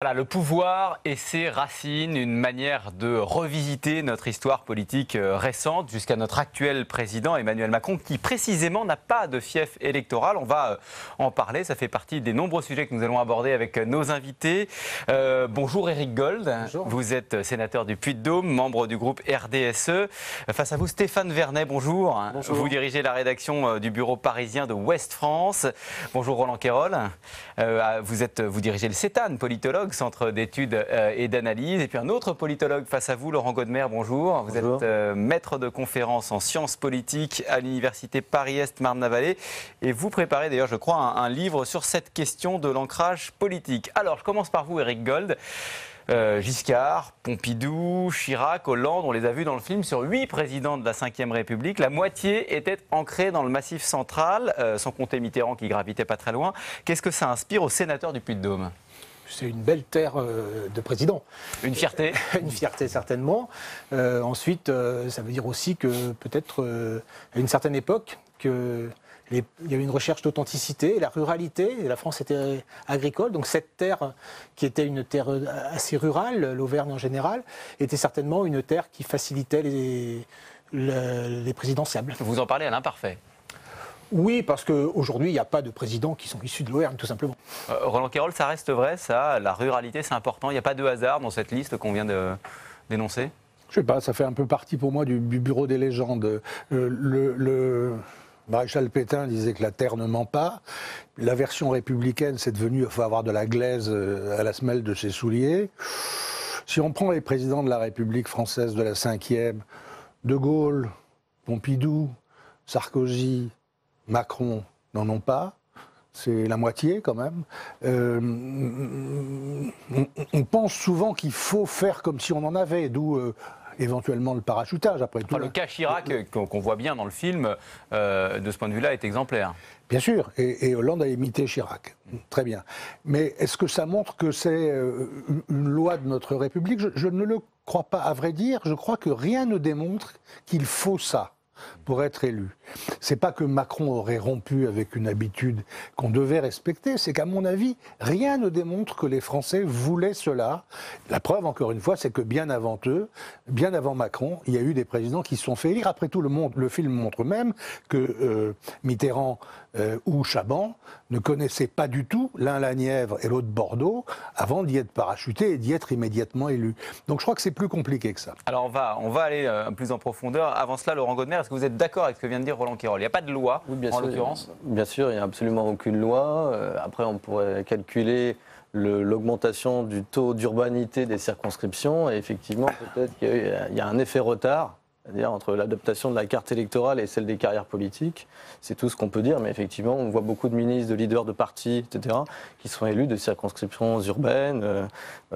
Voilà, le pouvoir et ses racines, une manière de revisiter notre histoire politique récente jusqu'à notre actuel président Emmanuel Macron qui précisément n'a pas de fief électoral. On va en parler, ça fait partie des nombreux sujets que nous allons aborder avec nos invités. Bonjour Éric Gold, bonjour. Vous êtes sénateur du Puy-de-Dôme, membre du groupe RDSE. Face à vous Stéphane Vernet, bonjour. Bonjour. Vous dirigez la rédaction du bureau parisien de Ouest France. Bonjour Roland Quérol. Vous dirigez le CETAN, politologue, Centre d'études et d'analyse. Et puis un autre politologue face à vous, Laurent Godmer, bonjour. Vous êtes maître de conférence en sciences politiques à l'université Paris-Est Marne-la-Vallée. Et vous préparez d'ailleurs, je crois, un livre sur cette question de l'ancrage politique. Alors, je commence par vous, Éric Gold. Giscard, Pompidou, Chirac, Hollande, on les a vus dans le film sur 8 présidents de la Ve République. La moitié était ancrée dans le Massif central, sans compter Mitterrand qui gravitait pas très loin. Qu'est-ce que ça inspire aux sénateurs du Puy-de-Dôme ? C'est une belle terre de président. Une fierté. Une fierté certainement. Ensuite, ça veut dire aussi que peut-être à une certaine époque, il y avait une recherche d'authenticité, la ruralité, et la France était agricole, donc cette terre qui était une terre assez rurale, l'Auvergne en général, était certainement une terre qui facilitait les présidentiables. Vous en parlez à l'imparfait. Oui, parce qu'aujourd'hui, il n'y a pas de présidents qui sont issus de l'Auvergne, tout simplement. Roland Quérol, ça reste vrai, ça, la ruralité, c'est important. Il n'y a pas de hasard dans cette liste qu'on vient de d'énoncer ? Je ne sais pas, ça fait un peu partie pour moi du bureau des légendes. Le maréchal Pétain disait que la terre ne ment pas. La version républicaine, c'est devenu, il faut avoir de la glaise à la semelle de ses souliers. Si on prend les présidents de la République française de la Ve, De Gaulle, Pompidou, Sarkozy, Macron n'en ont pas, c'est la moitié quand même. On pense souvent qu'il faut faire comme si on en avait, d'où éventuellement le parachutage après tout. Enfin, le cas Chirac, qu'on voit bien dans le film, de ce point de vue-là, est exemplaire. Bien sûr, et Hollande a imité Chirac, très bien. Mais est-ce que ça montre que c'est une loi de notre République ? Je ne le crois pas, à vrai dire. Je crois que rien ne démontre qu'il faut ça pour être élu. C'est pas que Macron aurait rompu avec une habitude qu'on devait respecter, c'est qu'à mon avis, rien ne démontre que les Français voulaient cela. La preuve, encore une fois, c'est que bien avant eux, bien avant Macron, il y a eu des présidents qui se sont fait élire. Après tout, le film montre même que Mitterrand ou Chaban ne connaissaient pas du tout l'un la Nièvre et l'autre Bordeaux avant d'y être parachutés et d'y être immédiatement élus. Donc je crois que c'est plus compliqué que ça. Alors on va aller plus en profondeur. Avant cela, Laurent Godmer, est-ce que vous êtes d'accord avec ce que vient de dire Roland Quérol ? Il n'y a pas de loi, en l'occurrence ? Bien sûr, il n'y a absolument aucune loi. Après, on pourrait calculer l'augmentation du taux d'urbanité des circonscriptions. Et effectivement, peut-être qu'il y a un effet retard, c'est-à-dire entre l'adaptation de la carte électorale et celle des carrières politiques. C'est tout ce qu'on peut dire, mais effectivement, on voit beaucoup de ministres, de leaders de partis, etc., qui sont élus de circonscriptions urbaines.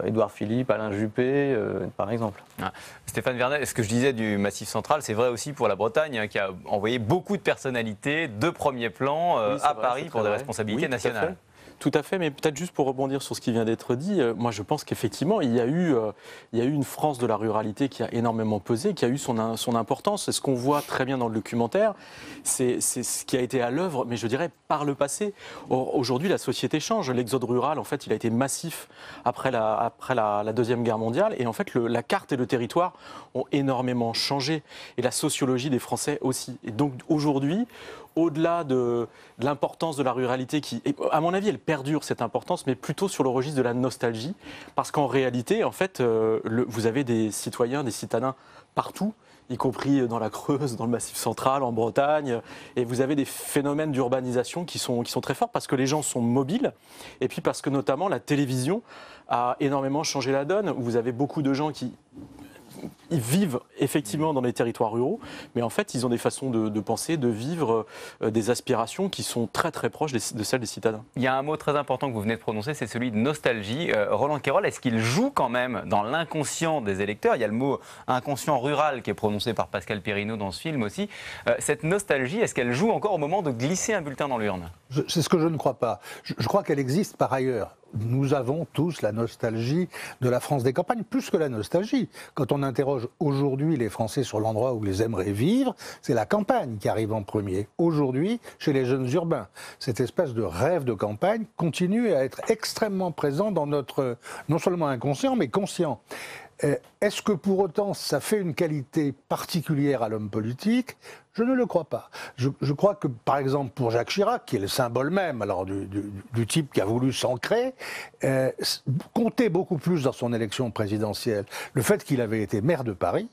Édouard Philippe, Alain Juppé, par exemple. Ah. Stéphane Vernet, ce que je disais du Massif central, c'est vrai aussi pour la Bretagne, hein, qui a envoyé beaucoup de personnalités de premier plan à Paris pour des responsabilités nationales. Tout à fait, mais peut-être juste pour rebondir sur ce qui vient d'être dit, moi je pense qu'effectivement il y a eu une France de la ruralité qui a énormément pesé, qui a eu son importance. C'est ce qu'on voit très bien dans le documentaire, c'est ce qui a été à l'œuvre, mais je dirais par le passé. Aujourd'hui la société change, l'exode rural en fait il a été massif après la Deuxième Guerre mondiale, et en fait la carte et le territoire ont énormément changé, et la sociologie des Français aussi. Et donc aujourd'hui, au-delà de l'importance de la ruralité, qui, à mon avis, elle perdure cette importance, mais plutôt sur le registre de la nostalgie, parce qu'en réalité, en fait, vous avez des citoyens, des citadins partout, y compris dans la Creuse, dans le Massif central, en Bretagne, et vous avez des phénomènes d'urbanisation qui sont très forts, parce que les gens sont mobiles, et puis parce que notamment la télévision a énormément changé la donne, où vous avez beaucoup de gens qui ils vivent effectivement dans les territoires ruraux, mais en fait, ils ont des façons de penser, de vivre, des aspirations qui sont très très proches de celles des citadins. Il y a un mot très important que vous venez de prononcer, c'est celui de nostalgie. Roland Quérol, est-ce qu'il joue quand même dans l'inconscient des électeurs ? Il y a le mot inconscient rural qui est prononcé par Pascal Perrineau dans ce film aussi. Cette nostalgie, est-ce qu'elle joue encore au moment de glisser un bulletin dans l'urne ? C'est ce que je ne crois pas. Je crois qu'elle existe par ailleurs. nous avons tous la nostalgie de la France des campagnes, plus que la nostalgie. Quand on interroge aujourd'hui les Français sur l'endroit où ils aimeraient vivre, c'est la campagne qui arrive en premier. Aujourd'hui, chez les jeunes urbains, cette espèce de rêve de campagne continue à être extrêmement présent dans notre, non seulement inconscient, mais conscient. Est-ce que pour autant ça fait une qualité particulière à l'homme politique? Je ne le crois pas. Je crois que, par exemple, pour Jacques Chirac, qui est le symbole même alors, du type qui a voulu s'ancrer, comptait beaucoup plus dans son élection présidentielle le fait qu'il avait été maire de Paris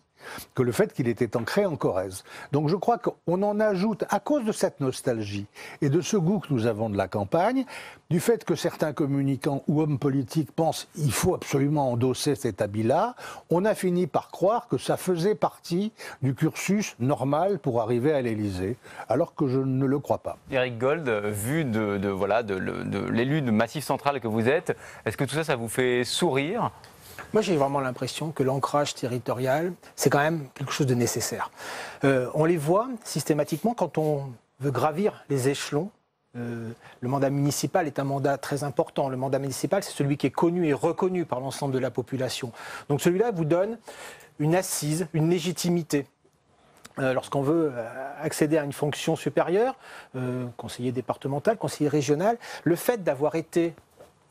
que le fait qu'il était ancré en Corrèze. Donc je crois qu'on en ajoute, à cause de cette nostalgie et de ce goût que nous avons de la campagne, du fait que certains communicants ou hommes politiques pensent qu'il faut absolument endosser cet habit-là, on a fini par croire que ça faisait partie du cursus normal pour arriver à l'Élysée, alors que je ne le crois pas. Éric Gold, vu de l'élu de Massif Central que vous êtes, est-ce que tout ça, ça vous fait sourire ? Moi, j'ai vraiment l'impression que l'ancrage territorial, c'est quand même quelque chose de nécessaire. On les voit systématiquement quand on veut gravir les échelons. Le mandat municipal est un mandat très important. Le mandat municipal, c'est celui qui est connu et reconnu par l'ensemble de la population. Donc celui-là vous donne une assise, une légitimité. Lorsqu'on veut accéder à une fonction supérieure, conseiller départemental, conseiller régional, le fait d'avoir été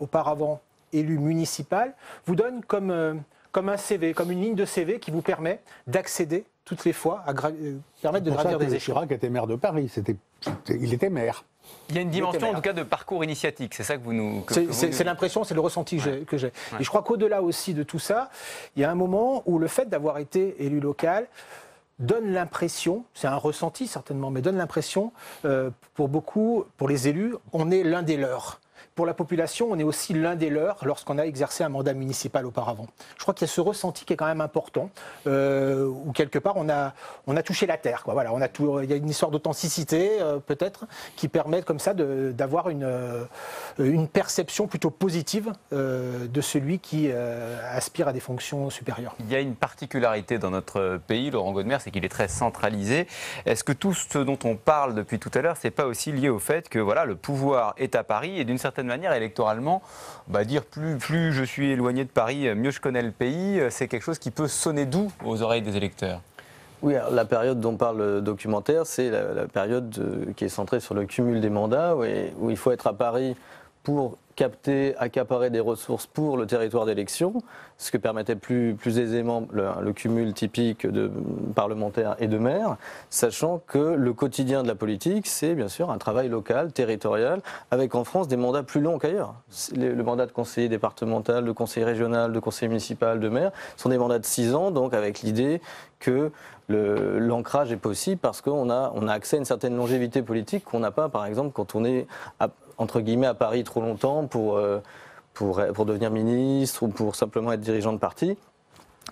auparavant élu municipal vous donne comme un CV, comme une ligne de CV qui vous permet d'accéder toutes les fois à permettre de gravir des échelons. Chirac était maire de Paris, il était maire. Il y a une dimension en tout cas de parcours initiatique, c'est ça que vous nous... C'est l'impression, c'est le ressenti que j'ai. Ouais. Et je crois qu'au-delà aussi de tout ça, il y a un moment où le fait d'avoir été élu local donne l'impression, c'est un ressenti certainement, mais donne l'impression pour beaucoup, pour les élus, on est l'un des leurs. Pour la population, on est aussi l'un des leurs lorsqu'on a exercé un mandat municipal auparavant. Je crois qu'il y a ce ressenti qui est quand même important, où quelque part on a touché la terre. Quoi. Voilà, il y a une histoire d'authenticité peut-être qui permet comme ça d'avoir une perception plutôt positive de celui qui aspire à des fonctions supérieures. Il y a une particularité dans notre pays, Laurent Godmer, c'est qu'il est très centralisé. Est-ce que tout ce dont on parle depuis tout à l'heure, c'est pas aussi lié au fait que voilà, le pouvoir est à Paris et d'une certaine manière, électoralement, dire plus je suis éloigné de Paris, mieux je connais le pays, c'est quelque chose qui peut sonner doux aux oreilles des électeurs. Oui, alors la période dont parle le documentaire, c'est la période qui est centrée sur le cumul des mandats, où il faut être à Paris pour accaparer des ressources pour le territoire d'élection, ce que permettait plus aisément le cumul typique de parlementaires et de maires, sachant que le quotidien de la politique, c'est bien sûr un travail local, territorial, avec en France des mandats plus longs qu'ailleurs. Le mandat de conseiller départemental, de conseiller régional, de conseiller municipal, de maire, sont des mandats de 6 ans, donc avec l'idée que l'ancrage est possible parce qu'on a accès à une certaine longévité politique qu'on n'a pas, par exemple, quand on est entre guillemets à Paris trop longtemps pour devenir ministre ou pour simplement être dirigeant de parti.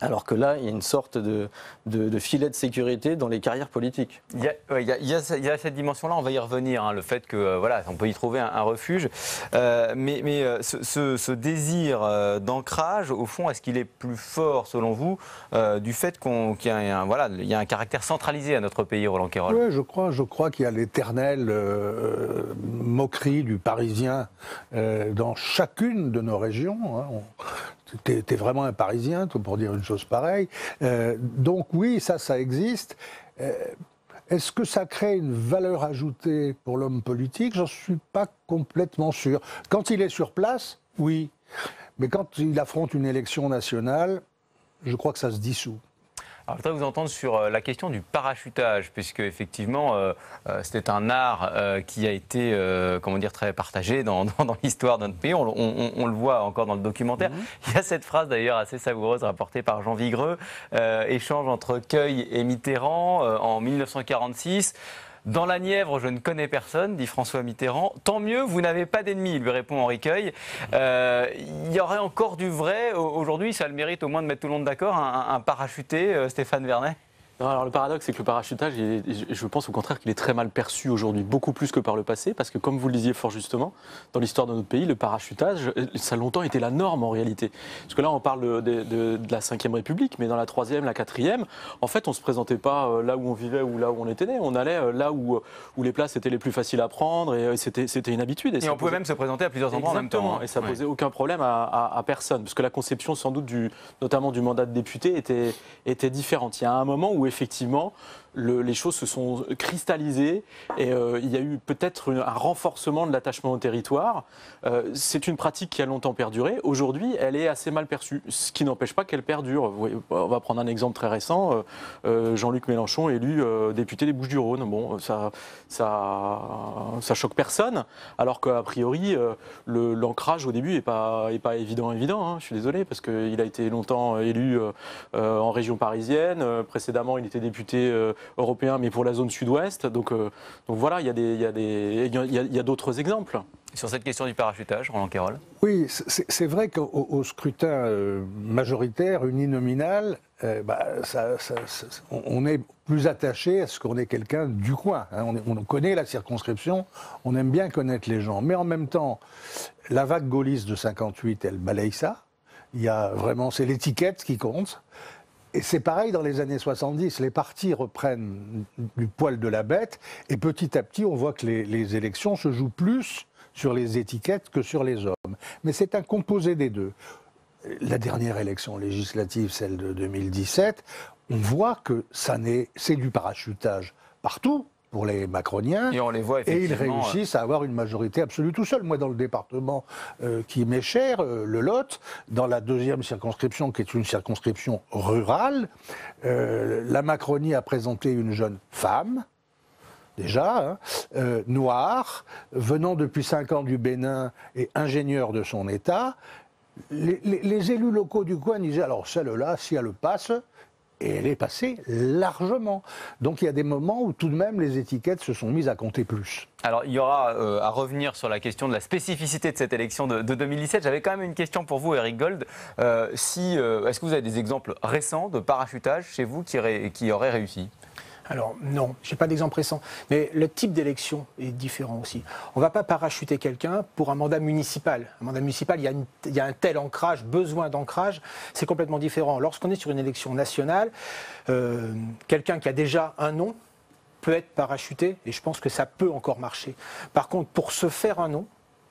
Alors que là, il y a une sorte de filet de sécurité dans les carrières politiques. Il y a cette dimension-là, on va y revenir, le fait que voilà, on peut y trouver un refuge. Mais ce désir d'ancrage, au fond, est-ce qu'il est plus fort, selon vous, du fait qu'il y a un caractère centralisé à notre pays, Roland Quérol? Oui, je crois qu'il y a l'éternelle moquerie du Parisien dans chacune de nos régions. T'es vraiment un Parisien, toi, pour dire une chose pareille. Donc oui, ça existe. Est-ce que ça crée une valeur ajoutée pour l'homme politique? J'en suis pas complètement sûr. Quand il est sur place, oui. Mais quand il affronte une élection nationale, je crois que ça se dissout. Alors, je voudrais vous entendre sur la question du parachutage, puisque effectivement, c'était un art qui a été, très partagé dans l'histoire de notre pays. On le voit encore dans le documentaire. Il y a cette phrase d'ailleurs assez savoureuse rapportée par Jean Vigreux, échange entre Queuille et Mitterrand en 1946. Dans la Nièvre, je ne connais personne, dit François Mitterrand. Tant mieux, vous n'avez pas d'ennemis, lui répond Henri Queuille. Il y aurait encore du vrai. Aujourd'hui, ça a le mérite au moins de mettre tout le monde d'accord. Un parachuté, Stéphane Vernet? Non, alors le paradoxe, c'est que le parachutage, je pense au contraire qu'il est très mal perçu aujourd'hui, beaucoup plus que par le passé, parce que comme vous le disiez fort justement, dans l'histoire de notre pays, le parachutage, ça a longtemps été la norme en réalité. Parce que là, on parle de la Ve République, mais dans la Troisième, la Quatrième, en fait, on ne se présentait pas là où on vivait ou là où on était né. On allait là où les places étaient les plus faciles à prendre, et c'était une habitude. Et on pouvait même se présenter à plusieurs endroits en même temps. Et ça posait aucun problème à personne, parce que la conception sans doute notamment du mandat de député était différente. Il y a un moment où effectivement les choses se sont cristallisées et il y a eu peut-être un renforcement de l'attachement au territoire. C'est une pratique qui a longtemps perduré. Aujourd'hui, elle est assez mal perçue, ce qui n'empêche pas qu'elle perdure. On va prendre un exemple très récent. Jean-Luc Mélenchon élu député des Bouches-du-Rhône. Bon, ça choque personne, alors qu'a priori, l'ancrage au début n'est pas évident. Hein. Je suis désolé, parce qu'il a été longtemps élu en région parisienne. Précédemment, il était député européen, mais pour la zone sud-ouest. Donc voilà, il y a d'autres exemples. Sur cette question du parachutage, Roland Quérol. Oui, c'est vrai qu'au scrutin majoritaire, uninominal, on est plus attaché à ce qu'on est quelqu'un du coin. Hein. On connaît la circonscription, on aime bien connaître les gens. Mais en même temps, la vague gaulliste de 58, elle balaye ça. Il y a vraiment, c'est l'étiquette qui compte. Et c'est pareil dans les années 70, les partis reprennent du poil de la bête, et petit à petit, on voit que les élections se jouent plus sur les étiquettes que sur les hommes. Mais c'est un composé des deux. La dernière élection législative, celle de 2017, on voit que c'est du parachutage partout pour les macroniens. Et on les voit effectivement. Et ils réussissent à avoir une majorité absolue tout seuls. Moi, dans le département qui m'est cher, le Lot, dans la deuxième circonscription, qui est une circonscription rurale, la Macronie a présenté une jeune femme, déjà, noire, venant depuis 5 ans du Bénin et ingénieure de son État. Les élus locaux du coin disaient, alors celle-là, si elle passe, et elle est passée largement. Donc il y a des moments où tout de même les étiquettes se sont mises à compter plus. Alors il y aura à revenir sur la question de la spécificité de cette élection de 2017. J'avais quand même une question pour vous, Éric Gold. Est-ce que vous avez des exemples récents de parachutage chez vous qui auraient réussi ? Alors non, je n'ai pas d'exemple récent, mais le type d'élection est différent aussi. On ne va pas parachuter quelqu'un pour un mandat municipal. Un mandat municipal, il y a un tel ancrage, besoin d'ancrage, c'est complètement différent. Lorsqu'on est sur une élection nationale, quelqu'un qui a déjà un nom peut être parachuté, et je pense que ça peut encore marcher. Par contre, pour se faire un nom,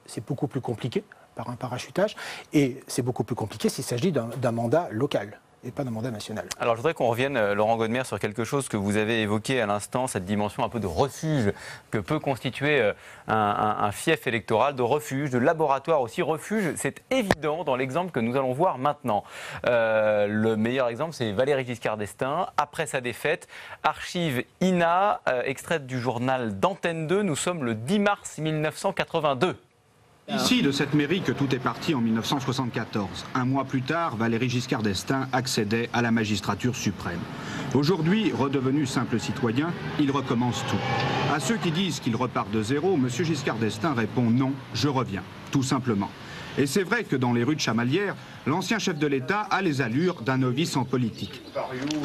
c'est beaucoup plus compliqué par un parachutage, et c'est beaucoup plus compliqué s'il s'agit d'un mandat local et pas d'un mandat national. Alors je voudrais qu'on revienne, Laurent Godmer, sur quelque chose que vous avez évoqué à l'instant, cette dimension un peu de refuge que peut constituer un fief électoral, de refuge, de laboratoire aussi. Refuge, c'est évident dans l'exemple que nous allons voir maintenant. Le meilleur exemple, c'est Valéry Giscard d'Estaing. Après sa défaite, archive INA, extraite du journal d'Antenne 2, nous sommes le 10 mars 1982. Ici, de cette mairie que tout est parti en 1974. Un mois plus tard, Valéry Giscard d'Estaing accédait à la magistrature suprême. Aujourd'hui, redevenu simple citoyen, il recommence tout. À ceux qui disent qu'il repart de zéro, M. Giscard d'Estaing répond non, je reviens, tout simplement. Et c'est vrai que dans les rues de Chamalières, l'ancien chef de l'État a les allures d'un novice en politique.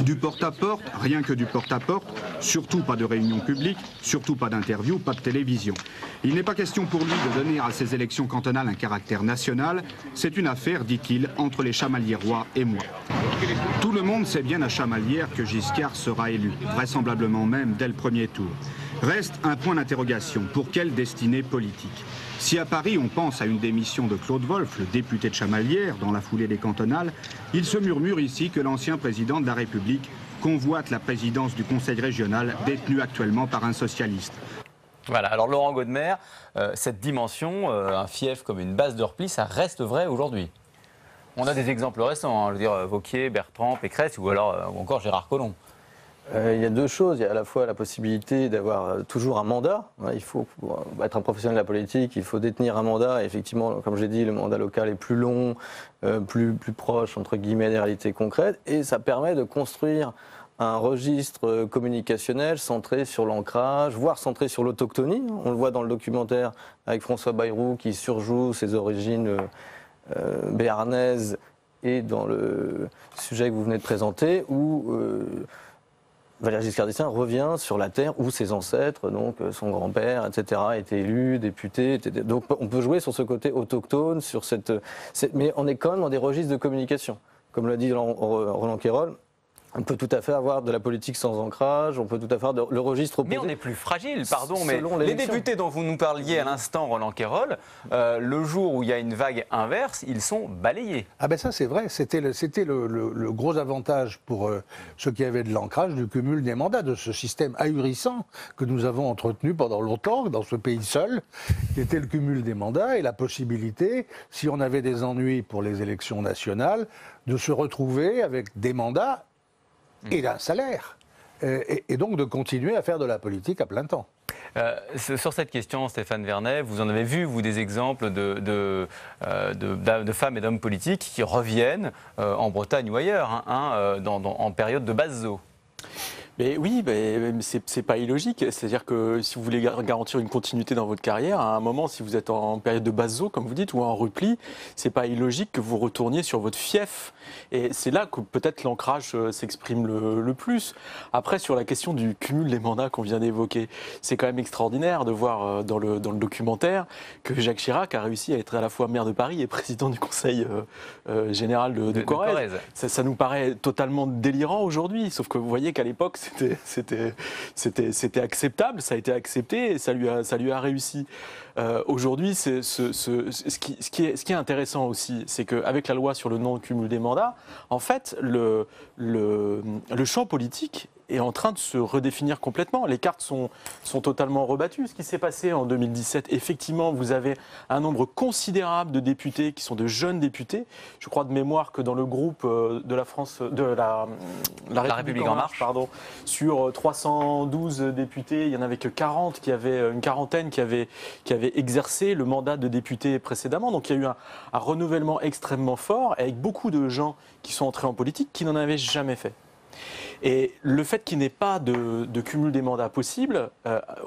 Du porte-à-porte, rien que du porte-à-porte, surtout pas de réunion publique, surtout pas d'interview, pas de télévision. Il n'est pas question pour lui de donner à ces élections cantonales un caractère national. C'est une affaire, dit-il, entre les Chamaliérois et moi. Tout le monde sait bien à Chamalières que Giscard sera élu, vraisemblablement même dès le premier tour. Reste un point d'interrogation, pour quelle destinée politique ? Si à Paris on pense à une démission de Claude Wolff, le député de Chamalières, dans la foulée des cantonales, il se murmure ici que l'ancien président de la République convoite la présidence du Conseil régional, détenu actuellement par un socialiste. Voilà, alors Laurent Godmer, cette dimension, un fief comme une base de repli, ça reste vrai aujourd'hui. On a des exemples récents, je veux dire Wauquiez, Bertrand, Pécresse ou encore Gérard Collomb. Il y a deux choses. Il y a à la fois la possibilité d'avoir toujours un mandat. Il faut être un professionnel de la politique, il faut détenir un mandat. Et effectivement, comme j'ai dit, le mandat local est plus long, plus proche, entre guillemets, des réalités concrètes. Et ça permet de construire un registre communicationnel centré sur l'ancrage, voire centré sur l'autochtonie. On le voit dans le documentaire avec François Bayrou qui surjoue ses origines béarnaises, et dans le sujet que vous venez de présenter, où Valéry Giscard d'Estaing revient sur la terre où ses ancêtres, donc son grand-père, etc., étaient élus, députés. Donc on peut jouer sur ce côté autochtone, mais on est quand même dans des registres de communication. Comme l'a dit Roland Quérol, on peut tout à fait avoir de la politique sans ancrage, on peut tout à fait avoir le registre opposé. Mais on est plus fragile, pardon, mais Selon les l'élection. députés dont vous nous parliez à l'instant, Roland Quérol, le jour où il y a une vague inverse, ils sont balayés. Ah ben ça c'est vrai, c'était le gros avantage pour ceux qui avaient de l'ancrage du cumul des mandats, de ce système ahurissant que nous avons entretenu pendant longtemps dans ce pays seul, qui était le cumul des mandats et la possibilité, si on avait des ennuis pour les élections nationales, de se retrouver avec des mandats et d'un salaire, et donc de continuer à faire de la politique à plein temps. Sur cette question, Stéphane Vernet, vous en avez vu, vous, des exemples de femmes et d'hommes politiques qui reviennent en Bretagne ou ailleurs, en période de base zo. Mais oui, c'est pas illogique. C'est-à-dire que si vous voulez garantir une continuité dans votre carrière, à un moment, si vous êtes en période de base zo, comme vous dites, ou en repli, c'est pas illogique que vous retourniez sur votre fief. Et c'est là que peut-être l'ancrage s'exprime le plus. Après, sur la question du cumul des mandats qu'on vient d'évoquer, c'est quand même extraordinaire de voir dans le documentaire que Jacques Chirac a réussi à être à la fois maire de Paris et président du Conseil général de Corrèze. Ça nous paraît totalement délirant aujourd'hui, sauf que vous voyez qu'à l'époque, c'était acceptable, ça a été accepté et ça lui a réussi. Aujourd'hui, ce qui est intéressant aussi, c'est qu'avec la loi sur le non-cumul des mandats, en fait, le champ politique est en train de se redéfinir complètement. Les cartes sont totalement rebattues. Ce qui s'est passé en 2017, effectivement, vous avez un nombre considérable de députés qui sont de jeunes députés. Je crois de mémoire que dans le groupe de la France, de la République en marche, pardon, sur 312 députés, il y en avait que 40 une quarantaine qui avaient exercé le mandat de député précédemment. Donc il y a eu un renouvellement extrêmement fort avec beaucoup de gens qui sont entrés en politique qui n'en avaient jamais fait. Et le fait qu'il n'ait pas de cumul des mandats possible,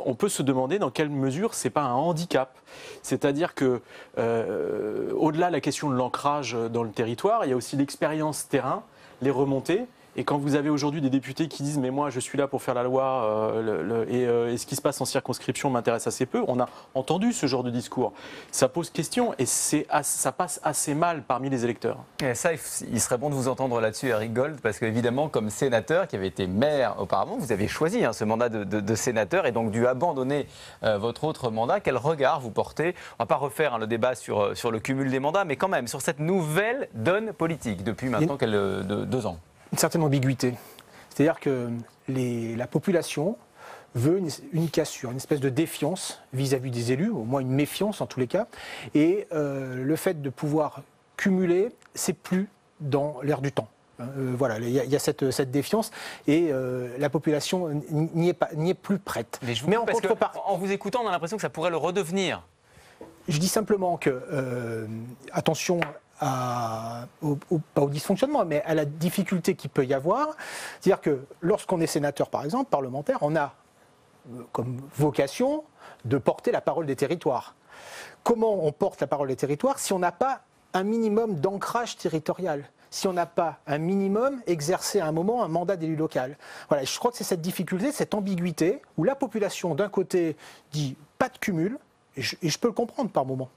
on peut se demander dans quelle mesure c'est pas un handicap. C'est-à-dire que, au-delà de la question de l'ancrage dans le territoire, il y a aussi l'expérience terrain, les remontées. Et quand vous avez aujourd'hui des députés qui disent « mais moi je suis là pour faire la loi et ce qui se passe en circonscription m'intéresse assez peu », on a entendu ce genre de discours. Ça pose question et ça passe assez mal parmi les électeurs. Et ça, il serait bon de vous entendre là-dessus, Eric Gold, parce qu'évidemment, comme sénateur qui avait été maire auparavant, vous avez choisi ce mandat de sénateur et donc dû abandonner votre autre mandat. Quel regard vous portez? On ne va pas refaire le débat sur le cumul des mandats, mais quand même sur cette nouvelle donne politique depuis maintenant 2 ans. Une certaine ambiguïté. C'est-à-dire que la population veut une cassure, une espèce de défiance vis-à-vis des élus, au moins une méfiance en tous les cas. Et le fait de pouvoir cumuler, c'est plus dans l'air du temps. Voilà, il y a cette défiance et la population n'y est plus prête. Mais en vous écoutant, on a l'impression que ça pourrait le redevenir. Je dis simplement que, attention, pas au dysfonctionnement, mais à la difficulté qu'il peut y avoir. C'est-à-dire que lorsqu'on est sénateur, par exemple, parlementaire, on a comme vocation de porter la parole des territoires. Comment on porte la parole des territoires si on n'a pas un minimum d'ancrage territorial, si on n'a pas un minimum exercé à un moment un mandat d'élu local? Voilà, je crois que c'est cette difficulté, cette ambiguïté, où la population d'un côté dit pas de cumul, et je peux le comprendre par moment.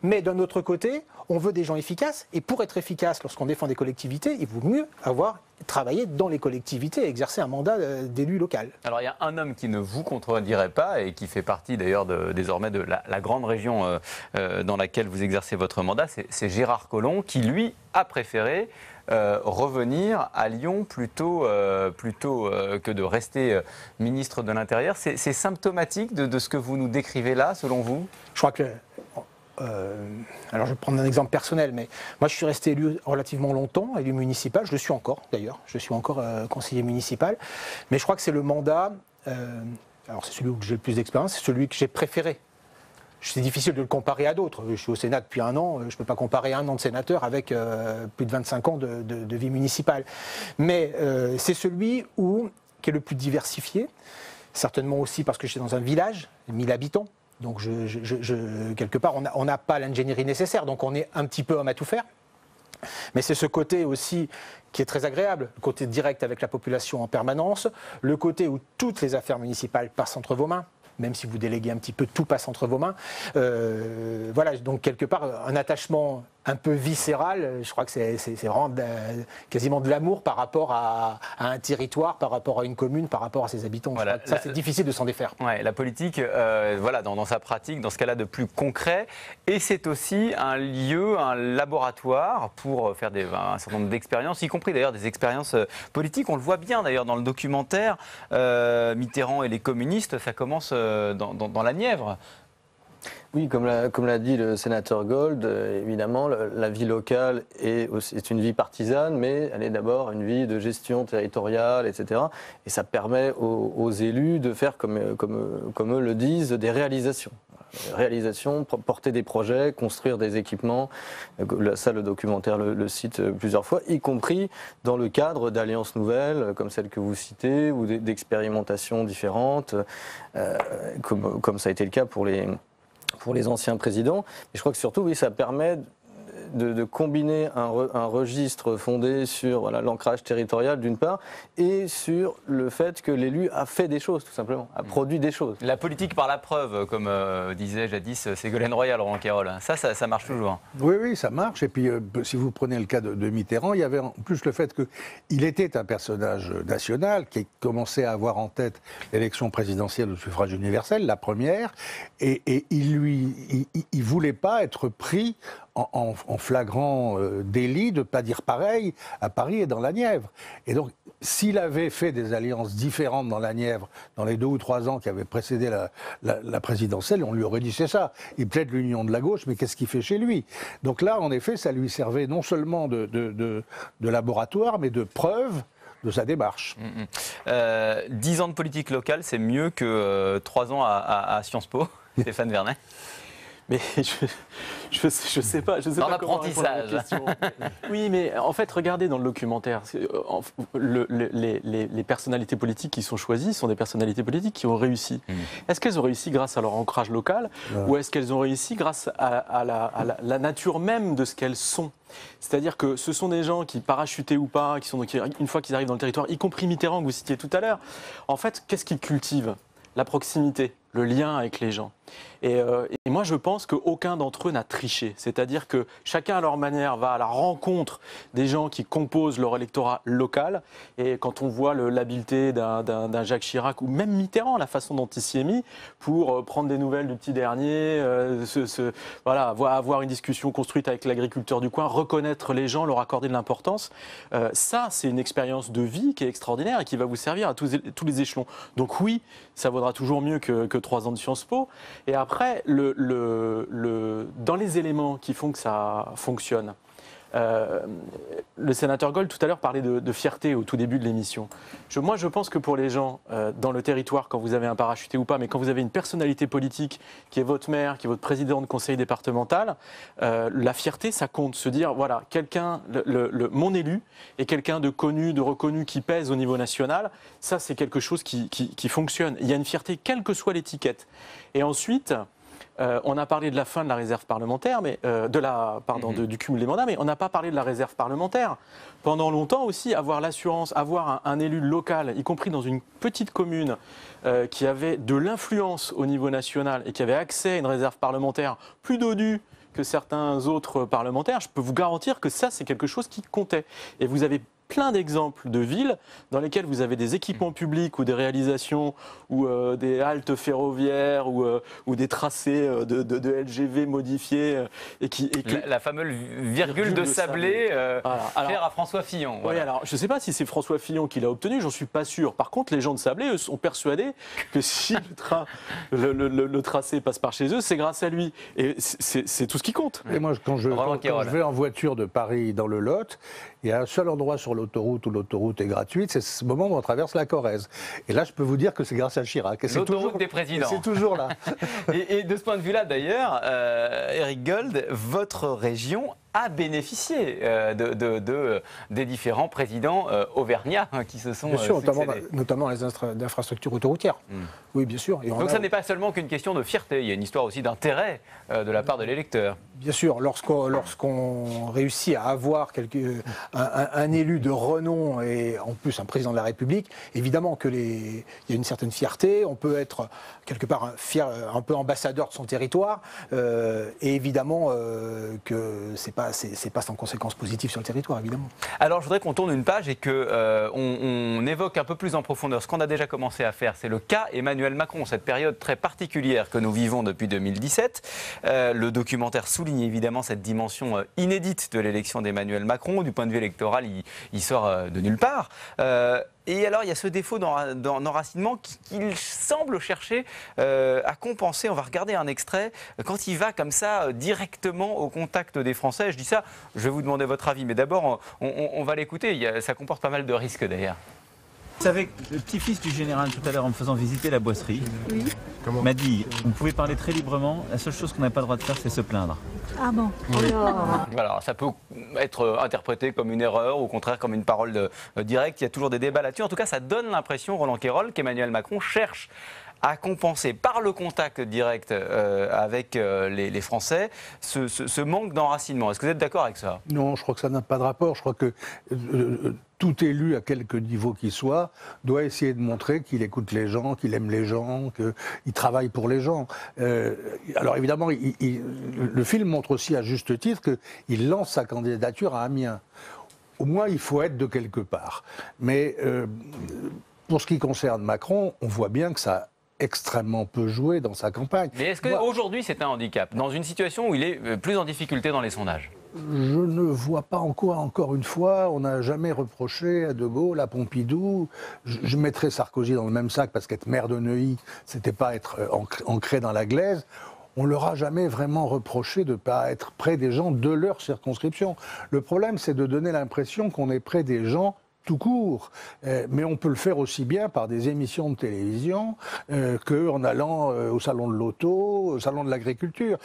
Mais d'un autre côté, on veut des gens efficaces, et pour être efficace lorsqu'on défend des collectivités, il vaut mieux avoir travaillé dans les collectivités et exercer un mandat d'élu local. Alors il y a un homme qui ne vous contredirait pas et qui fait partie d'ailleurs désormais de la grande région dans laquelle vous exercez votre mandat, c'est Gérard Collomb, qui lui a préféré revenir à Lyon plutôt que de rester ministre de l'Intérieur. C'est symptomatique de ce que vous nous décrivez là, selon vous? Je crois que... alors je vais prendre un exemple personnel, mais moi je suis resté élu relativement longtemps, élu municipal, je le suis encore d'ailleurs, je suis encore conseiller municipal, mais je crois que c'est le mandat, alors c'est celui où j'ai le plus d'expérience, c'est celui que j'ai préféré. C'est difficile de le comparer à d'autres, je suis au Sénat depuis 1 an, je ne peux pas comparer 1 an de sénateur avec plus de 25 ans de vie municipale, mais c'est celui qui est le plus diversifié, certainement aussi parce que j'étais dans un village, 1000 habitants. Donc, quelque part, on n'a pas l'ingénierie nécessaire, donc on est un petit peu homme à tout faire. Mais c'est ce côté aussi qui est très agréable, le côté direct avec la population en permanence, le côté où toutes les affaires municipales passent entre vos mains. Même si vous déléguez un petit peu, tout passe entre vos mains. Voilà, donc quelque part, un attachement un peu viscéral, je crois que c'est vraiment quasiment de l'amour par rapport à un territoire, par rapport à une commune, par rapport à ses habitants. Voilà, ça, c'est difficile de s'en défaire. Ouais, la politique, voilà, dans sa pratique, dans ce cas-là de plus concret, et c'est aussi un lieu, un laboratoire pour faire un certain nombre d'expériences, y compris d'ailleurs des expériences politiques. On le voit bien d'ailleurs dans le documentaire, Mitterrand et les communistes, ça commence dans la Nièvre. Oui, comme l'a dit le sénateur Gold, évidemment, la vie locale est une vie partisane, mais elle est d'abord une vie de gestion territoriale, etc. Et ça permet aux élus de faire, comme eux le disent, des réalisations. Réalisation, porter des projets, construire des équipements. Ça, le documentaire le cite plusieurs fois, y compris dans le cadre d'alliances nouvelles, comme celle que vous citez, ou d'expérimentations différentes, comme ça a été le cas pour les anciens présidents. Et je crois que surtout, oui, ça permet de combiner un registre fondé sur l'ancrage territorial d'une part et sur le fait que l'élu a fait des choses tout simplement, a produit des choses. La politique par la preuve, comme disait jadis Ségolène Royal, Roland Quérol, ça marche toujours. Oui, ça marche. Et puis, si vous prenez le cas de Mitterrand, il y avait en plus le fait qu'il était un personnage national qui commençait à avoir en tête l'élection présidentielle au suffrage universel, la première, et il voulait pas être pris en flagrant délit de ne pas dire pareil à Paris et dans la Nièvre. Et donc, s'il avait fait des alliances différentes dans la Nièvre, dans les 2 ou 3 ans qui avaient précédé la présidentielle, on lui aurait dit c'est ça. Il plaide l'union de la gauche, mais qu'est-ce qu'il fait chez lui? Donc là, en effet, ça lui servait non seulement de laboratoire, mais de preuve de sa démarche. 10 ans de politique locale, c'est mieux que 3 ans à Sciences Po, Stéphane Vernet. Mais je sais pas. Je sais dans pas l'apprentissage. Oui, mais en fait, regardez dans le documentaire, les personnalités politiques qui sont choisies sont des personnalités politiques qui ont réussi. Est-ce qu'elles ont réussi grâce à leur ancrage local ou est-ce qu'elles ont réussi grâce à la nature même de ce qu'elles sont? C'est-à-dire que ce sont des gens qui, parachutés ou pas, une fois qu'ils arrivent dans le territoire, y compris Mitterrand que vous citiez tout à l'heure, en fait, qu'est-ce qu'ils cultivent? La proximité, le lien avec les gens. Et moi, je pense qu'aucun d'entre eux n'a triché. C'est-à-dire que chacun, à leur manière, va à la rencontre des gens qui composent leur électorat local. Et quand on voit l'habileté d'un Jacques Chirac ou même Mitterrand, la façon dont il s'y est mis pour prendre des nouvelles du petit dernier, avoir une discussion construite avec l'agriculteur du coin, reconnaître les gens, leur accorder de l'importance, ça, c'est une expérience de vie qui est extraordinaire et qui va vous servir à tous les échelons. Donc oui, ça vaudra toujours mieux que 3 ans de Sciences Po. Et après, dans les éléments qui font que ça fonctionne, le sénateur Gold tout à l'heure parlait de fierté au tout début de l'émission. Moi, je pense que pour les gens dans le territoire, quand vous avez un parachuté ou pas, mais quand vous avez une personnalité politique qui est votre maire, qui est votre président de conseil départemental, la fierté, ça compte. Se dire, voilà, mon élu est quelqu'un de connu, de reconnu, qui pèse au niveau national. Ça, c'est quelque chose qui fonctionne. Il y a une fierté, quelle que soit l'étiquette. Et ensuite, on a parlé de la fin de la réserve parlementaire, mais du cumul des mandats, mais on n'a pas parlé de la réserve parlementaire. Pendant longtemps aussi, avoir l'assurance, avoir un élu local, y compris dans une petite commune, qui avait de l'influence au niveau national et qui avait accès à une réserve parlementaire plus dodue que certains autres parlementaires, je peux vous garantir que ça, c'est quelque chose qui comptait. Et vous avez plein d'exemples de villes dans lesquelles vous avez des équipements publics ou des réalisations ou des haltes ferroviaires ou des tracés de LGV modifiés la fameuse virgule de Sablé chère à François Fillon. Voilà. Oui, alors je ne sais pas si c'est François Fillon qui l'a obtenu, j'en suis pas sûr. Par contre, les gens de Sablé, eux, sont persuadés que si le tracé passe par chez eux, c'est grâce à lui. Et c'est tout ce qui compte. Et moi, quand je vais en voiture de Paris dans le Lot, il y a un seul endroit sur l'autoroute où l'autoroute est gratuite, c'est ce moment où on traverse la Corrèze. Et là, je peux vous dire que c'est grâce à Chirac. L'autoroute des présidents. C'est toujours là. et de ce point de vue-là, d'ailleurs, Éric Gold, votre région a bénéficié des différents présidents auvergnats qui se sont bien sûr, succédés. notamment les infrastructures autoroutières. Oui, bien sûr. Et donc ça n'est pas seulement qu'une question de fierté, il y a une histoire aussi d'intérêt de la part de l'électeur. Bien sûr, lorsqu'on réussit à avoir un élu de renom et en plus un président de la République, évidemment qu'il y a une certaine fierté, on peut être quelque part un peu ambassadeur de son territoire, et évidemment que c'est pas sans conséquences positives sur le territoire, évidemment. Alors je voudrais qu'on tourne une page et qu'on évoque un peu plus en profondeur ce qu'on a déjà commencé à faire, c'est le cas Emmanuel Macron, cette période très particulière que nous vivons depuis 2017. Le documentaire souligne évidemment cette dimension inédite de l'élection d'Emmanuel Macron. Du point de vue électoral, il sort de nulle part. Et alors, il y a ce défaut d'enracinement qu'il semble chercher à compenser. On va regarder un extrait. Quand il va comme ça directement au contact des Français, je dis ça, je vais vous demander votre avis. Mais d'abord, on va l'écouter. Ça comporte pas mal de risques d'ailleurs. Vous savez, le petit-fils du général, tout à l'heure, en me faisant visiter la boisserie, m'a dit on pouvait parler très librement, la seule chose qu'on n'a pas le droit de faire, c'est se plaindre. Ah bon? Voilà, ça peut être interprété comme une erreur, ou au contraire comme une parole directe. Il y a toujours des débats là-dessus. En tout cas, ça donne l'impression, Roland Quérol, qu'Emmanuel Macron cherche à compenser par le contact direct avec les Français ce manque d'enracinement. Est-ce que vous êtes d'accord avec ça? Non, je crois que ça n'a pas de rapport. Je crois que tout élu, à quelque niveau qu'il soit, doit essayer de montrer qu'il écoute les gens, qu'il aime les gens, qu'il travaille pour les gens. Alors évidemment, le film montre aussi à juste titre qu'il lance sa candidature à Amiens. Au moins, il faut être de quelque part. Mais pour ce qui concerne Macron, on voit bien que ça a extrêmement peu joué dans sa campagne. Mais est-ce qu'aujourd'hui c'est un handicap, dans une situation où il est plus en difficulté dans les sondages? Je ne vois pas encore une fois, on n'a jamais reproché à De Gaulle, à Pompidou, je mettrais Sarkozy dans le même sac parce qu'être maire de Neuilly, c'était pas être ancré dans la glaise. On leur a jamais vraiment reproché de ne pas être près des gens de leur circonscription. Le problème, c'est de donner l'impression qu'on est près des gens tout court, mais on peut le faire aussi bien par des émissions de télévision qu'en allant au salon de l'auto, au salon de l'agriculture.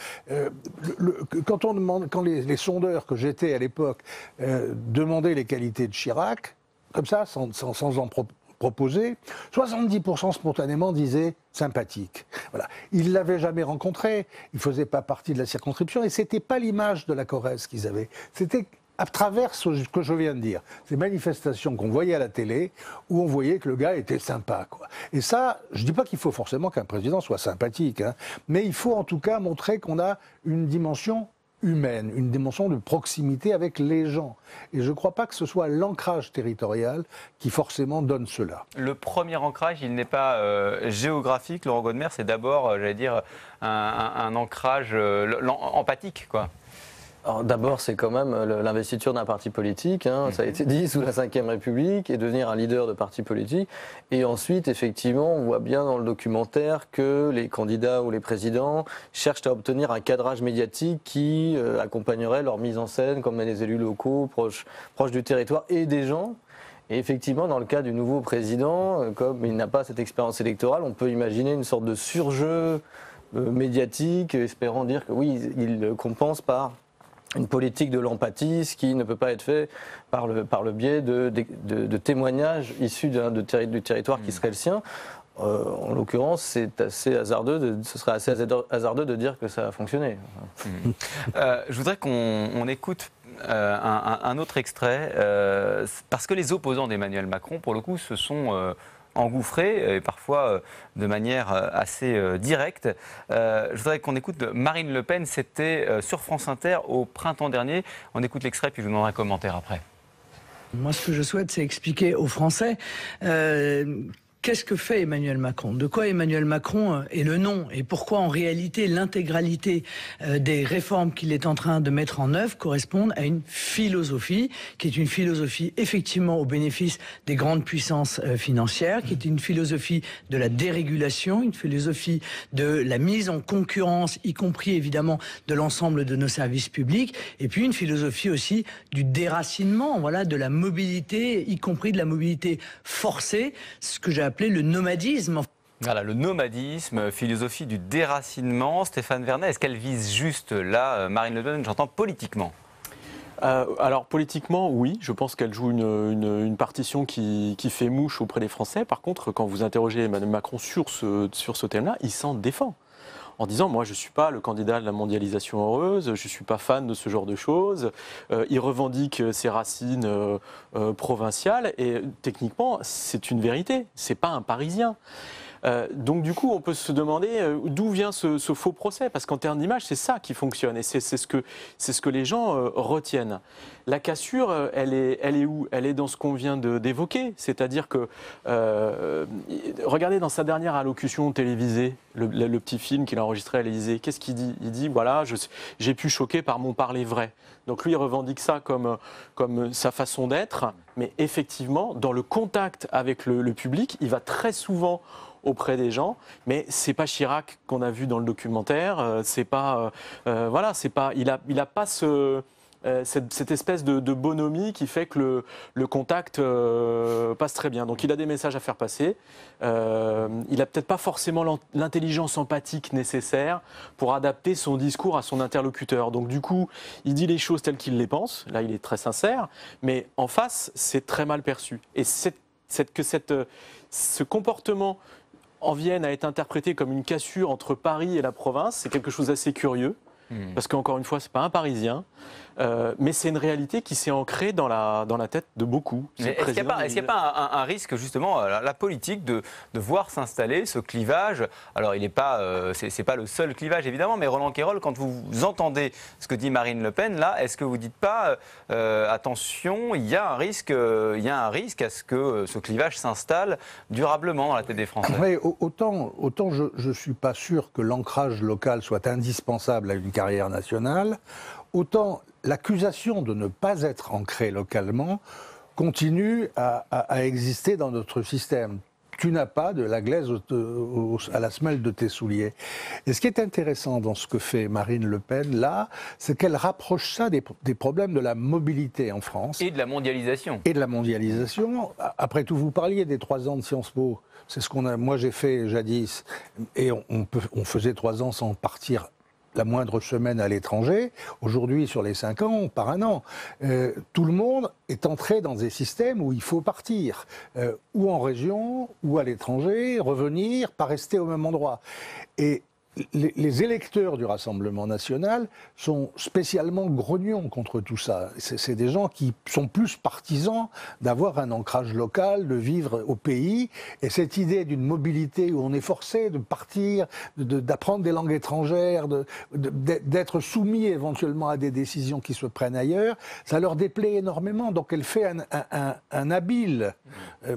Quand les sondeurs que j'étais à l'époque demandaient les qualités de Chirac, comme ça, sans en proposer, 70% spontanément disaient sympathique. Voilà. Ils ne l'avaient jamais rencontré, il ne faisait pas partie de la circonscription, et ce n'était pas l'image de la Corrèze qu'ils avaient. C'était à travers ce que je viens de dire, ces manifestations qu'on voyait à la télé, où on voyait que le gars était sympa, quoi. Et ça, je ne dis pas qu'il faut forcément qu'un président soit sympathique, hein, mais il faut en tout cas montrer qu'on a une dimension humaine, une dimension de proximité avec les gens. Et je ne crois pas que ce soit l'ancrage territorial qui forcément donne cela. Le premier ancrage, il n'est pas géographique, Laurent Godmer, c'est d'abord, j'allais dire, un ancrage empathique, quoi. D'abord, c'est quand même l'investiture d'un parti politique, hein, ça a été dit, sous la Ve République, et devenir un leader de parti politique. Et ensuite, effectivement, on voit bien dans le documentaire que les candidats ou les présidents cherchent à obtenir un cadrage médiatique qui accompagnerait leur mise en scène comme des élus locaux, proches du territoire et des gens. Et effectivement, dans le cas du nouveau président, comme il n'a pas cette expérience électorale, on peut imaginer une sorte de surjeu médiatique, espérant dire que oui, il compense par une politique de l'empathie, ce qui ne peut pas être fait par le biais de témoignages issus du territoire qui serait le sien. En l'occurrence, c'est assez hasardeux. Ce serait assez hasardeux de dire que ça a fonctionné. Je voudrais qu'on écoute un autre extrait, parce que les opposants d'Emmanuel Macron, pour le coup, se sont engouffrés, et parfois de manière assez directe. Je voudrais qu'on écoute Marine Le Pen, c'était sur France Inter au printemps dernier. On écoute l'extrait, puis je vous demanderai un commentaire après. Moi, ce que je souhaite, c'est expliquer aux Français qu'est-ce que fait Emmanuel Macron? De quoi Emmanuel Macron est le nom? Et pourquoi, en réalité, l'intégralité des réformes qu'il est en train de mettre en œuvre correspondent à une philosophie, qui est une philosophie, effectivement, au bénéfice des grandes puissances financières, qui est une philosophie de la dérégulation, une philosophie de la mise en concurrence, y compris, évidemment, de l'ensemble de nos services publics, et puis une philosophie aussi du déracinement, voilà, de la mobilité, y compris de la mobilité forcée, ce que j'ai appelé le nomadisme. Voilà, le nomadisme, philosophie du déracinement. Stéphane Vernet, est-ce qu'elle vise juste là, Marine Le Pen, j'entends politiquement? Alors politiquement, oui, je pense qu'elle joue une partition qui fait mouche auprès des Français. Par contre, quand vous interrogez Emmanuel Macron sur ce thème-là, il s'en défend. En disant, moi je ne suis pas le candidat de la mondialisation heureuse, je ne suis pas fan de ce genre de choses. Il revendique ses racines provinciales et techniquement c'est une vérité, ce n'est pas un Parisien. Donc du coup, on peut se demander d'où vient ce faux procès, parce qu'en termes d'image, c'est ça qui fonctionne et c'est ce que les gens retiennent. La cassure, elle est où? Elle est dans ce qu'on vient d'évoquer, c'est-à-dire que, regardez dans sa dernière allocution télévisée, le petit film qu'il a enregistré à l'Élysée, qu'est-ce qu'il dit? Il dit, voilà, j'ai pu choquer par mon parler vrai. Donc lui, il revendique ça comme sa façon d'être, mais effectivement, dans le contact avec le public, il va très souvent auprès des gens, mais c'est pas Chirac qu'on a vu dans le documentaire, c'est pas, voilà, c'est pas, il a pas cette espèce de bonhomie qui fait que le contact passe très bien. Donc il a des messages à faire passer, il a peut-être pas forcément l'intelligence empathique nécessaire pour adapter son discours à son interlocuteur. Donc du coup, il dit les choses telles qu'il les pense, là il est très sincère, mais en face, c'est très mal perçu. Et ce comportement en vienne à être interprété comme une cassure entre Paris et la province, c'est quelque chose d'assez curieux, parce qu'encore une fois, ce n'est pas un Parisien, mais c'est une réalité qui s'est ancrée dans la tête de beaucoup. Est-ce qu'il n'y a pas un risque, justement, la politique, de voir s'installer ce clivage? Alors, il n'est pas, c'est pas le seul clivage, évidemment, mais Roland Quérol, quand vous entendez ce que dit Marine Le Pen, là, est-ce que vous ne dites pas, attention, il y a un risque à ce que ce clivage s'installe durablement dans la tête des Français? Oui, autant je ne suis pas sûr que l'ancrage local soit indispensable à une carrière nationale, autant l'accusation de ne pas être ancré localement continue à exister dans notre système. Tu n'as pas de la glaise à la semelle de tes souliers. Et ce qui est intéressant dans ce que fait Marine Le Pen, là, c'est qu'elle rapproche ça des problèmes de la mobilité en France. Et de la mondialisation. Et de la mondialisation. Après tout, vous parliez des 3 ans de Sciences Po. C'est ce moi j'ai fait jadis. Et on faisait 3 ans sans partir la moindre semaine à l'étranger. Aujourd'hui, sur les 5 ans, on part 1 an. Tout le monde est entré dans des systèmes où il faut partir, ou en région, ou à l'étranger, revenir, pas rester au même endroit. Et les électeurs du Rassemblement national sont spécialement grognons contre tout ça. C'est des gens qui sont plus partisans d'avoir un ancrage local, de vivre au pays. Et cette idée d'une mobilité où on est forcé de partir, d'apprendre des langues étrangères, d'être soumis éventuellement à des décisions qui se prennent ailleurs, ça leur déplaît énormément. Donc elle fait un habile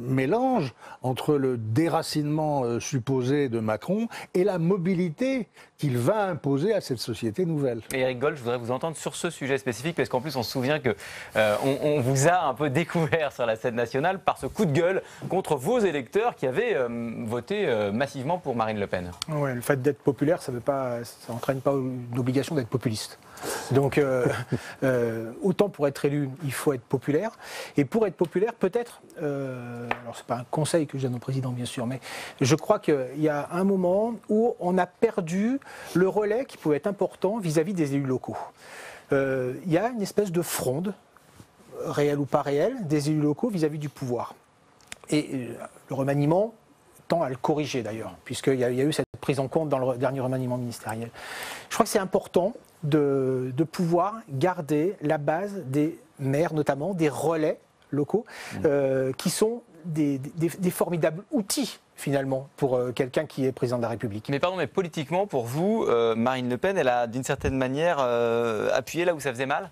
mélange entre le déracinement supposé de Macron et la mobilité qu'il va imposer à cette société nouvelle. Et Éric Gold, je voudrais vous entendre sur ce sujet spécifique, parce qu'en plus on se souvient que on vous a un peu découvert sur la scène nationale par ce coup de gueule contre vos électeurs qui avaient voté massivement pour Marine Le Pen. Ouais, le fait d'être populaire, ça n'entraîne pas une obligation d'être populiste. Donc, autant pour être élu, il faut être populaire. Et pour être populaire, peut-être, alors c'est pas un conseil que je donne au président, bien sûr, mais je crois qu'il y a un moment où on a perdu le relais qui pouvait être important vis-à-vis des élus locaux. Il y a une espèce de fronde, réelle ou pas réelle, des élus locaux vis-à-vis du pouvoir. Et le remaniement tend à le corriger d'ailleurs, puisqu'il y a eu cette prise en compte dans le dernier remaniement ministériel. Je crois que c'est important de pouvoir garder la base des maires, notamment des relais locaux, qui sont des formidables outils finalement pour quelqu'un qui est président de la République. Mais pardon, mais politiquement, pour vous, Marine Le Pen, elle a d'une certaine manière appuyé là où ça faisait mal?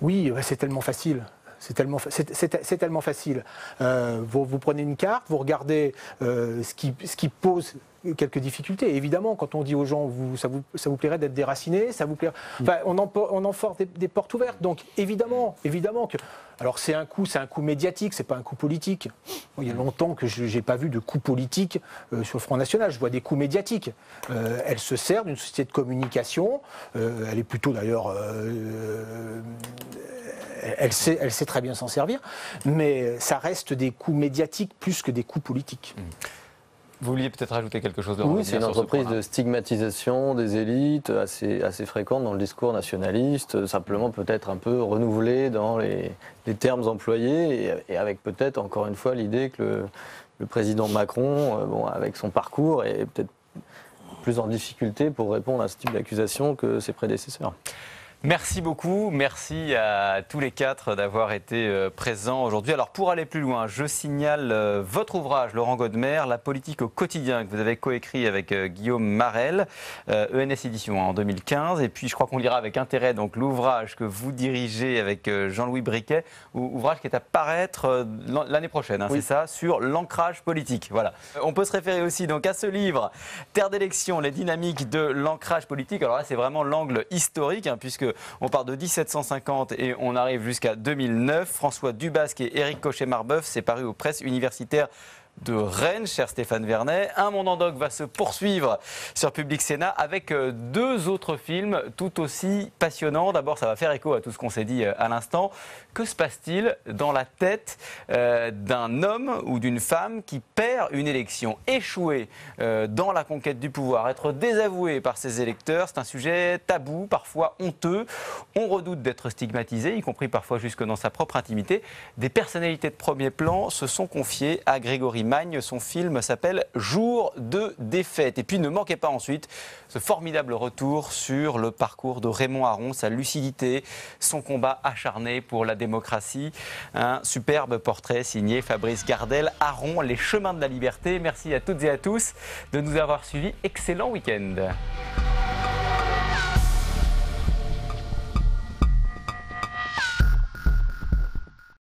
Oui, c'est tellement facile. C'est tellement facile. Vous prenez une carte, vous regardez ce qui pose quelques difficultés. Évidemment, quand on dit aux gens, ça vous plairait d'être déraciné, ça vous plairait... Enfin, on en force des portes ouvertes. Donc évidemment que... Alors c'est un coup médiatique, c'est pas un coup politique. Il y a longtemps que je n'ai pas vu de coup politique sur le Front National. Je vois des coups médiatiques. Elle se sert d'une société de communication. Elle est plutôt d'ailleurs... Elle sait très bien s'en servir, mais ça reste des coups médiatiques plus que des coups politiques. Vous vouliez peut-être ajouter quelque chose, Laurent? Oui, c'est une entreprise de stigmatisation des élites assez fréquente dans le discours nationaliste, simplement peut-être un peu renouvelée dans les termes employés et avec peut-être encore une fois l'idée que le président Macron, avec son parcours, est peut-être plus en difficulté pour répondre à ce type d'accusation que ses prédécesseurs. Merci beaucoup, merci à tous les quatre d'avoir été présents aujourd'hui. Alors pour aller plus loin, je signale votre ouvrage, Laurent Godmer, La politique au quotidien, que vous avez coécrit avec Guillaume Marel, ENS Édition en 2015. Et puis je crois qu'on lira avec intérêt donc l'ouvrage que vous dirigez avec Jean-Louis Briquet, ouvrage qui est à paraître l'année prochaine, hein, oui. C'est ça, sur l'ancrage politique. Voilà. On peut se référer aussi donc à ce livre, Terre d'élection, les dynamiques de l'ancrage politique. Alors là, c'est vraiment l'angle historique, hein, puisque on part de 1750 et on arrive jusqu'à 2009. François Dubasque et Éric Cochet-Marbeuf, c'est paru aux presses universitaires de Rennes, cher Stéphane Vernet. Un Monde en Doc va se poursuivre sur Public Sénat avec deux autres films tout aussi passionnants. D'abord, ça va faire écho à tout ce qu'on s'est dit à l'instant. Que se passe-t-il dans la tête d'un homme ou d'une femme qui perd une élection, échoué dans la conquête du pouvoir, être désavoué par ses électeurs? C'est un sujet tabou, parfois honteux. On redoute d'être stigmatisé, y compris parfois jusque dans sa propre intimité. Des personnalités de premier plan se sont confiées à Grégory Magne. Son film s'appelle Jour de défaite. Et puis ne manquez pas ensuite ce formidable retour sur le parcours de Raymond Aron, sa lucidité, son combat acharné pour la démocratie. Un superbe portrait signé Fabrice Gardel. Aron, les chemins de la liberté. Merci à toutes et à tous de nous avoir suivis. Excellent week-end.